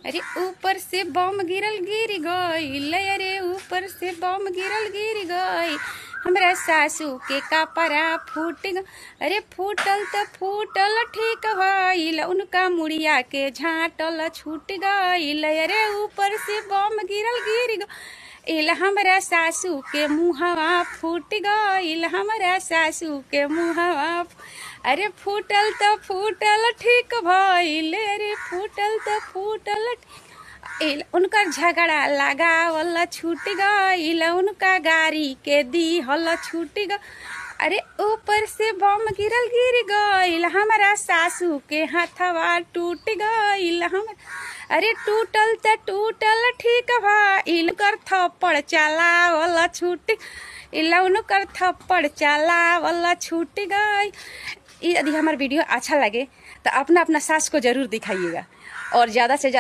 अरे ऊपर से बम गिरल गिर गई, अरे ऊपर से बम गिरल गिर गई, हमरा सासू के कपड़ा फूट गई। अरे फूटल त फूटल ठीक भइल, उनका मुड़िया के झाँटल छूट गईल। अरे ऊपर से बम गिरल गिर गईल, हमरा सासू के मुहवा फूट गईल, हमरा सासू के मुहवा। अरे फूटल त फूटल ठीक भइल, अरे फूटल त फूटल ठीक। उनकर झगड़ा लगावल छूट गईल, उनका गाड़ी के दीहल छूट गईल। अरे ऊपर से बम गिरल गिर गईल, हमारा सासू के हाथवा टूट गईल। अरे टूटल त टूटल ठीक भइल, उनकर थप्पड़ चलावल छूट, उनकर थप्पड़ चलावल छूट गई। यदि हमारा वीडियो अच्छा लगे तो अपना अपना सास को जरूर दिखाइएगा और ज़्यादा से ज़्यादा